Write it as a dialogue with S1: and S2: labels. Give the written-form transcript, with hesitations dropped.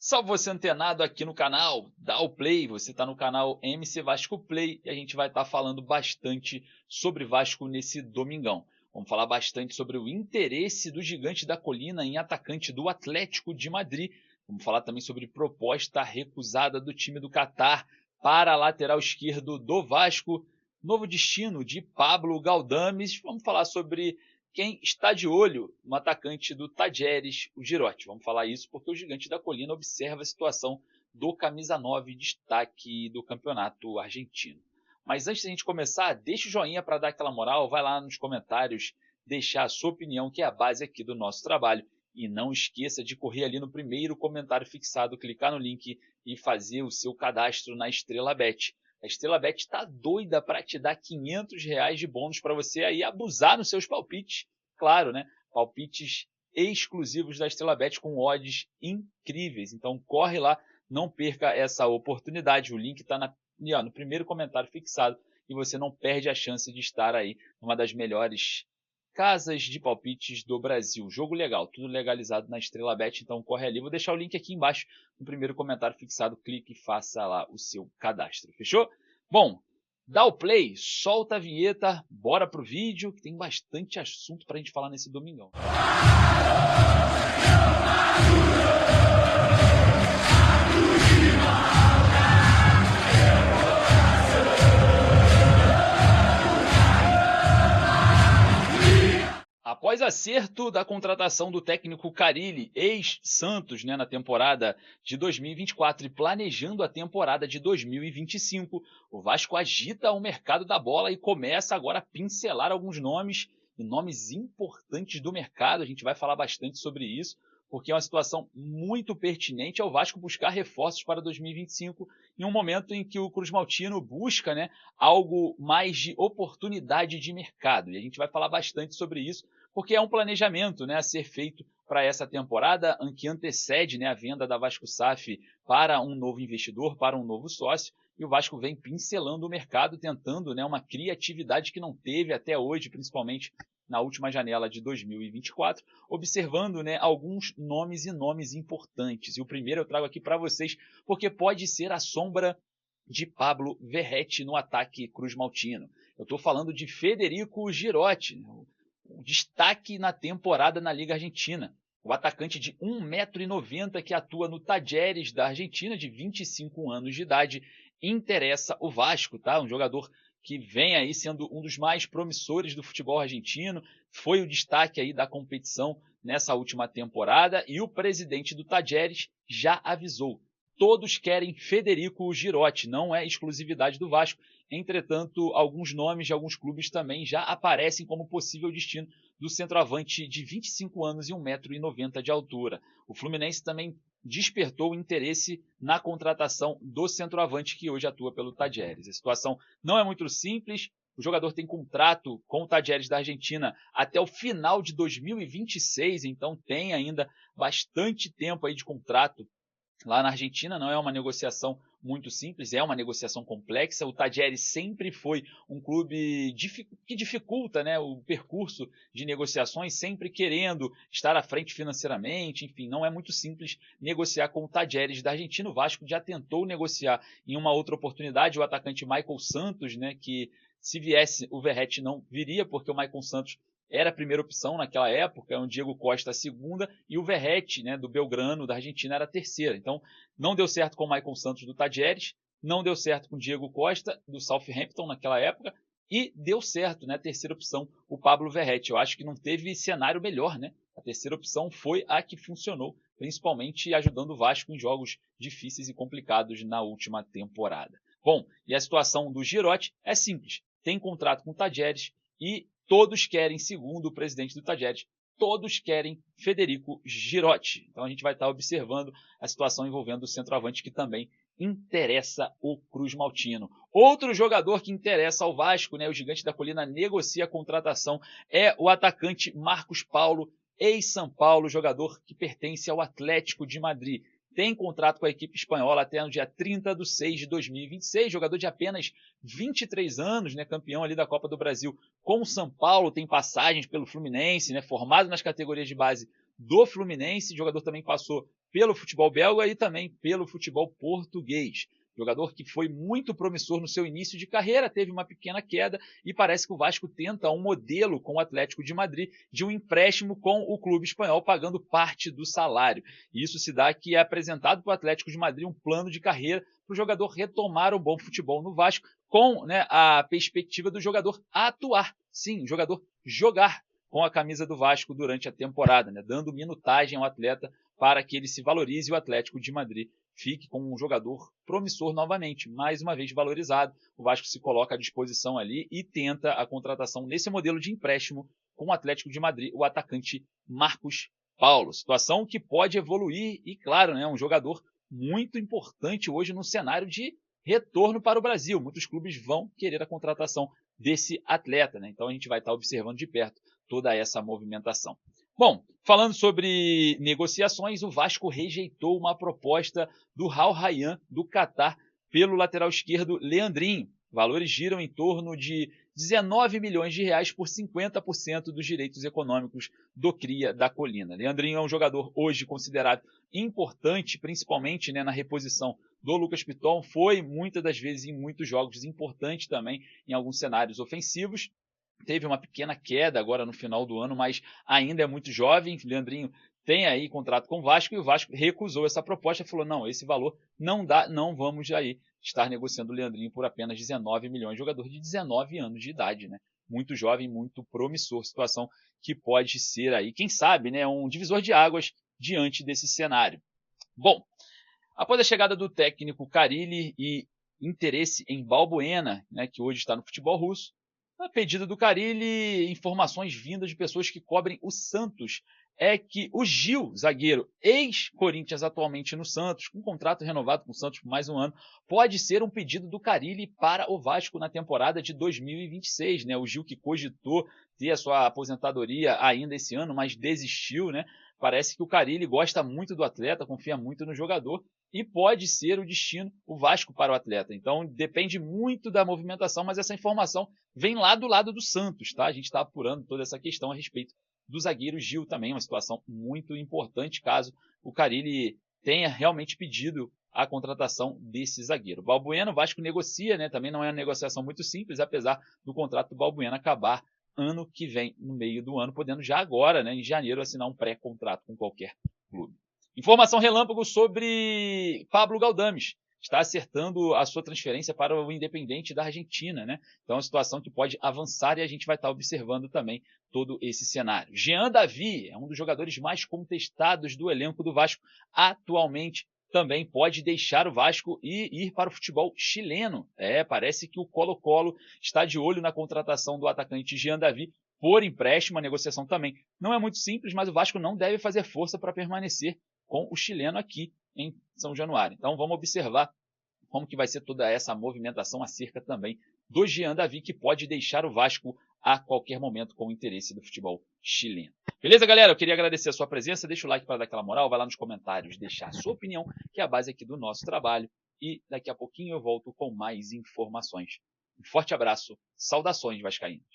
S1: Só você antenado aqui no canal, dá o play, você está no canal MC Vasco Play e a gente vai estar falando bastante sobre Vasco nesse domingão. Vamos falar bastante sobre o interesse do Gigante da Colina em atacante do Atlético de Madrid. Vamos falar também sobre proposta recusada do time do Catar para a lateral esquerdo do Vasco. Novo destino de Pablo Galdames. Vamos falar sobre quem está de olho no atacante do Tajeres, o Girotti. Vamos falar isso porque o Gigante da Colina observa a situação do camisa 9 destaque do campeonato argentino. Mas antes de a gente começar, deixa o joinha para dar aquela moral, vai lá nos comentários, deixar a sua opinião, que é a base aqui do nosso trabalho. E não esqueça de correr ali no primeiro comentário fixado, clicar no link e fazer o seu cadastro na Estrela Bet. A Estrela Bet está doida para te dar R$ 500 de bônus para você aí abusar nos seus palpites. Claro, né? Palpites exclusivos da Estrela Bet com odds incríveis. Então corre lá, não perca essa oportunidade. O link está no primeiro comentário fixado e você não perde a chance de estar aí numa das melhores casas de palpites do Brasil. Jogo legal, tudo legalizado na Estrela Bet, então corre ali. Vou deixar o link aqui embaixo no primeiro comentário fixado. Clique e faça lá o seu cadastro. Fechou? Bom, dá o play, solta a vinheta, bora pro vídeo, que tem bastante assunto pra gente falar nesse domingão. Após acerto da contratação do técnico Carille, ex-Santos, na temporada de 2024 e planejando a temporada de 2025, o Vasco agita o mercado da bola e começa agora a pincelar alguns nomes, e nomes importantes do mercado. A gente vai falar bastante sobre isso, porque é uma situação muito pertinente ao Vasco buscar reforços para 2025, em um momento em que o Cruz Maltino busca algo mais de oportunidade de mercado. E a gente vai falar bastante sobre isso, porque é um planejamento a ser feito para essa temporada, que antecede a venda da Vasco SAF para um novo investidor, para um novo sócio, e o Vasco vem pincelando o mercado, tentando uma criatividade que não teve até hoje, principalmente na última janela de 2024, observando alguns nomes e nomes importantes. E o primeiro eu trago aqui para vocês, porque pode ser a sombra de Pablo Verratti no ataque Cruz Maltino. Eu estou falando de Federico Girotti, o destaque na temporada na Liga Argentina. O atacante de 1,90 m que atua no Tajeres da Argentina, de 25 anos de idade, interessa o Vasco, tá? Um jogador que vem aí sendo um dos mais promissores do futebol argentino, foi o destaque aí da competição nessa última temporada, e o presidente do Tajeres já avisou: todos querem Federico Girotti, não é exclusividade do Vasco. Entretanto, alguns nomes de alguns clubes também já aparecem como possível destino do centroavante de 25 anos e 1,90 m de altura. O Fluminense também despertou interesse na contratação do centroavante que hoje atua pelo Tajeres. A situação não é muito simples. O jogador tem contrato com o Tajeres da Argentina até o final de 2026, então tem ainda bastante tempo aí de contrato lá na Argentina. Não é uma negociação muito simples, é uma negociação complexa. O Tajeres sempre foi um clube que dificulta o percurso de negociações, sempre querendo estar à frente financeiramente. Enfim, não é muito simples negociar com o Tajeres da Argentina. O Vasco já tentou negociar em uma outra oportunidade o atacante Michael Santos, que se viesse o Verratti não viria, porque o Michael Santos era a primeira opção naquela época, o Diego Costa a segunda, e o Verratti, do Belgrano, da Argentina, era a terceira. Então, não deu certo com o Michael Santos do Tajeres, não deu certo com o Diego Costa, do Southampton, naquela época, e deu certo, a terceira opção, o Pablo Verratti. Eu acho que não teve cenário melhor, A terceira opção foi a que funcionou, principalmente ajudando o Vasco em jogos difíceis e complicados na última temporada. Bom, e a situação do Girotti é simples. Tem contrato com o Tajeres e todos querem, segundo o presidente do Tajeres, todos querem Federico Girotti. Então a gente vai estar observando a situação envolvendo o centroavante, que também interessa o Cruz Maltino. Outro jogador que interessa ao Vasco, o Gigante da Colina negocia a contratação, é o atacante Marcos Paulo, ex-São Paulo, jogador que pertence ao Atlético de Madrid. Tem contrato com a equipe espanhola até no dia 30/6/2026, jogador de apenas 23 anos, campeão ali da Copa do Brasil com o São Paulo, tem passagens pelo Fluminense, formado nas categorias de base do Fluminense. O jogador também passou pelo futebol belga e também pelo futebol português. Jogador que foi muito promissor no seu início de carreira, teve uma pequena queda e parece que o Vasco tenta um modelo com o Atlético de Madrid de um empréstimo com o clube espanhol pagando parte do salário. E isso se dá que é apresentado para o Atlético de Madrid um plano de carreira para o jogador retomar o bom futebol no Vasco com, né, a perspectiva do jogador atuar. Sim, o jogador jogar com a camisa do Vasco durante a temporada, né, dando minutagem ao atleta para que ele se valorize e o Atlético de Madrid fique com um jogador promissor novamente, mais uma vez valorizado. O Vasco se coloca à disposição ali e tenta a contratação nesse modelo de empréstimo com o Atlético de Madrid, o atacante Marcos Paulo. Situação que pode evoluir e, claro, né, um jogador muito importante hoje no cenário de retorno para o Brasil. Muitos clubes vão querer a contratação desse atleta, né? Então a gente vai estar observando de perto toda essa movimentação. Bom, falando sobre negociações, o Vasco rejeitou uma proposta do Al Rayyan do Catar pelo lateral esquerdo Leandrinho. Valores giram em torno de 19 milhões de reais por 50% dos direitos econômicos do Cria da Colina. Leandrinho é um jogador hoje considerado importante, principalmente, né, na reposição do Lucas Piton. Foi muitas das vezes em muitos jogos importante também em alguns cenários ofensivos. Teve uma pequena queda agora no final do ano, mas ainda é muito jovem. Leandrinho tem aí contrato com o Vasco e o Vasco recusou essa proposta, falou, não, esse valor não dá, não vamos aí estar negociando o Leandrinho por apenas 19 milhões, jogador de 19 anos de idade, né? Muito jovem, muito promissor, situação que pode ser aí, quem sabe, né, um divisor de águas diante desse cenário. Bom, após a chegada do técnico Carille e interesse em Balbuena, né, que hoje está no futebol russo, a pedido do Carille, informações vindas de pessoas que cobrem o Santos, é que o Gil, zagueiro, ex-Corinthians atualmente no Santos, com contrato renovado com o Santos por mais um ano, pode ser um pedido do Carille para o Vasco na temporada de 2026. Né? O Gil que cogitou ter a sua aposentadoria ainda esse ano, mas desistiu, né? Parece que o Carille gosta muito do atleta, confia muito no jogador e pode ser o destino, o Vasco para o atleta. Então depende muito da movimentação, mas essa informação vem lá do lado do Santos, tá? A gente está apurando toda essa questão a respeito do zagueiro Gil também, uma situação muito importante caso o Carille tenha realmente pedido a contratação desse zagueiro. Balbuena, o Vasco negocia, né? Também não é uma negociação muito simples, apesar do contrato do Balbuena acabar ano que vem, no meio do ano, podendo já agora, né, em janeiro, assinar um pré-contrato com qualquer clube. Informação relâmpago sobre Pablo Galdames. Está acertando a sua transferência para o Independente da Argentina, né? Então é uma situação que pode avançar e a gente vai estar observando também todo esse cenário. Jean Davi é um dos jogadores mais contestados do elenco do Vasco atualmente. Também pode deixar o Vasco e ir para o futebol chileno. Parece que o Colo-Colo está de olho na contratação do atacante Jean Davi por empréstimo. A negociação também não é muito simples, mas o Vasco não deve fazer força para permanecer com o chileno aqui em São Januário. Então vamos observar como que vai ser toda essa movimentação acerca também do Jean Davi, que pode deixar o Vasco a qualquer momento com o interesse do futebol chileno. Beleza, galera? Eu queria agradecer a sua presença. Deixa o like para dar aquela moral. Vai lá nos comentários deixar a sua opinião, que é a base aqui do nosso trabalho. E daqui a pouquinho eu volto com mais informações. Um forte abraço. Saudações vascaínos.